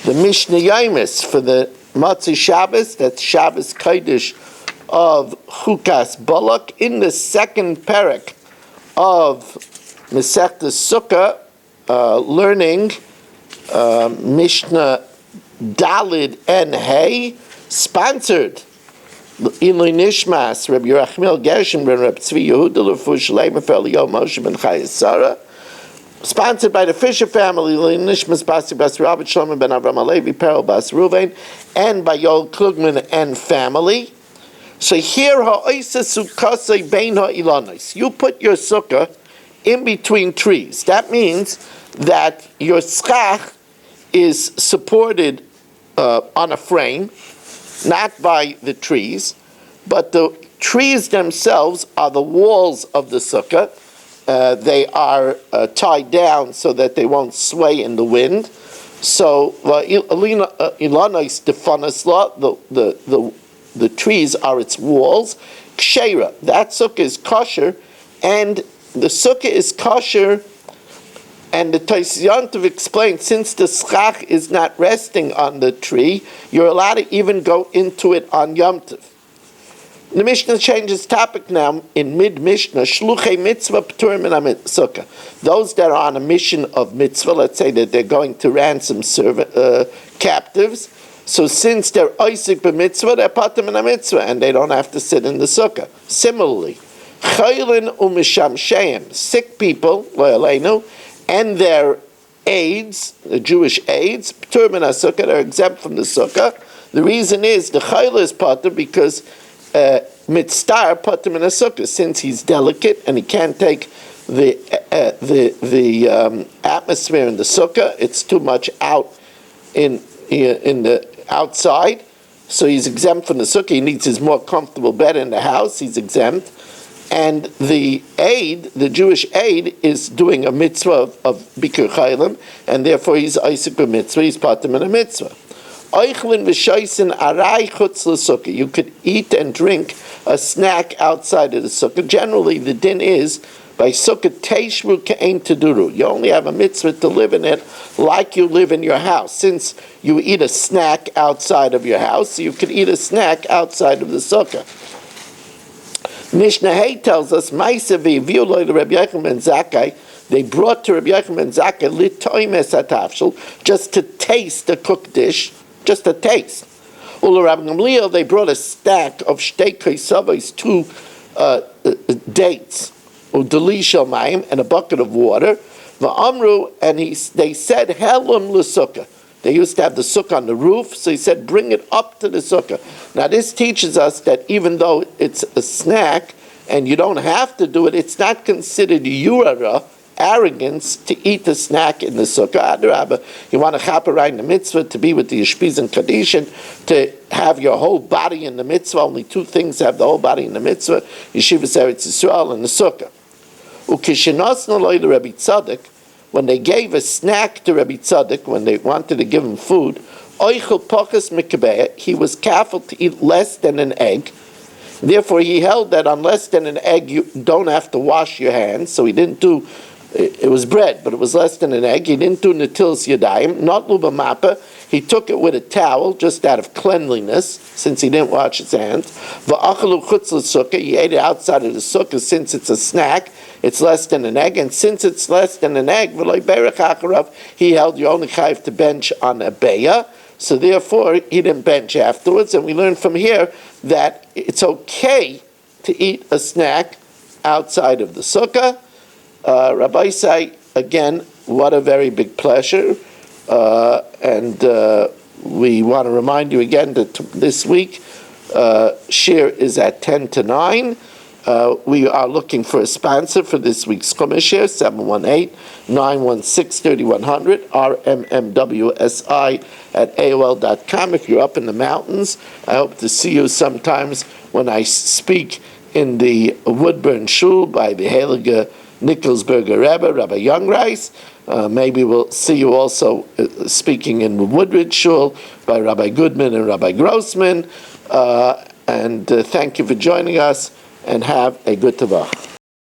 the Mishna Yomis for the Matzah Shabbos, that's Shabbos Kodesh of Chukas Balak, in the second parak of Masechta Succa, learning Mishnah Dalid and Hey, sponsored Ilui Nishmas, Rabbi Yerachmiel Gershon ben Rabbi Tzvi Yehuda Lefush Leimer Felio Moshe ben Chayesara, sponsored by the Fisher family, Ilui Nishmas Basi Bas Rabbi Shlomo ben Avram Alevi Perel Bas Ruvain, and by Yoel Klugman and family. So here, ha'oisa sukkasei bein ha'ilanos. You put your sukkah in between trees. That means that your schach is supported on a frame, not by the trees, but the trees themselves are the walls of the sukkah. They are tied down so that they won't sway in the wind. So, ilanos defanasla, the trees are its walls. Kshera, that sukkah is kosher, and the sukkah is kosher. And the Tosfos Yontiv explains, since the schach is not resting on the tree, you're allowed to even go into it on Yom Tov. The Mishnah changes topic now in mid-Mishnah. Shluchei mitzvah p'turim min sukkah. Those that are on a mission of mitzvah, let's say that they're going to ransom captives, so since they're oisik b'mitzvah, they're patim in a mitzvah, and they don't have to sit in the sukkah. Similarly, chaylin u'mishamsheim, sick people, lo yaleinu, and their aides, the Jewish aides, p'tur min sukkah, they're exempt from the sukkah. The reason is the chayla is patim because mitzvah patim in a sukkah, since he's delicate and he can't take the atmosphere in the sukkah. It's too much out in the outside, so he's exempt from the sukkah. He needs his more comfortable bed in the house. He's exempt. And the aide, the Jewish aide, is doing a mitzvah of Bikur Chaylim, and therefore he's Isaac b'mitzvah, he's patim in a mitzvah. Oichlin v'shoisin arai chutz l'sukkah. You could eat and drink a snack outside of the sukkah. Generally, the din is, by sukkah teishvu ke'ein teduru. You only have a mitzvah to live in it like you live in your house. Since you eat a snack outside of your house, you can eat a snack outside of the sukkah. Mishnah Hay tells us, Maisavi violoi to Rabbi Yochanan ben Zakkai. They brought to Rabbi Yochanan ben Zakkai litoimes atafshel, just to taste the cooked dish, just a taste. Ula Rabbi Gamliel, they brought a stack of shtei kaisavos, 2 dates, udali shalmayim, and a bucket of water. Va'amru, and they said, Helum l'sukkah. They used to have the sukkah on the roof, so he said, bring it up to the sukkah. Now this teaches us that even though it's a snack, and you don't have to do it, it's not considered yurara, arrogance, to eat the snack in the sukkah. Adarabba, you want to chop around the mitzvah, to be with the yeshpiz and kadishin, to have your whole body in the mitzvah. Only 2 things have the whole body in the mitzvah, Yeshivas Eretz Yisrael and the sukkah. Ukishinosna loy to Rabbi Tzadok, when they gave a snack to Rabbi Tzadok, when they wanted to give him food, oichel pochas mikabeya, he was careful to eat less than an egg. Therefore, he held that on less than an egg, you don't have to wash your hands. So he didn't do, it was bread, but it was less than an egg. He didn't do netilas yadayim, not luba mappa. He took it with a towel, just out of cleanliness, since he didn't wash his hands. Va'achalu chutz l'sukkah, he ate it outside of the sukkah, since it's a snack. It's less than an egg, and since it's less than an egg, he held you only chayv to bench on a beya, so therefore he didn't bench afterwards. And we learn from here that it's okay to eat a snack outside of the sukkah. Rabbi say again, what a very big pleasure, and we want to remind you again that this week shir is at 10 to 9. We are looking for a sponsor for this week's Chumash share, 718-916-3100, rmmwsi@aol.com. If you're up in the mountains, I hope to see you sometimes when I speak in the Woodburn Shul by the Heilige Nikolsberger Rebbe, Rabbi Youngreis. Maybe we'll see you also speaking in the Woodridge Shul by Rabbi Goodman and Rabbi Grossman. And thank you for joining us, and have a good Tavach.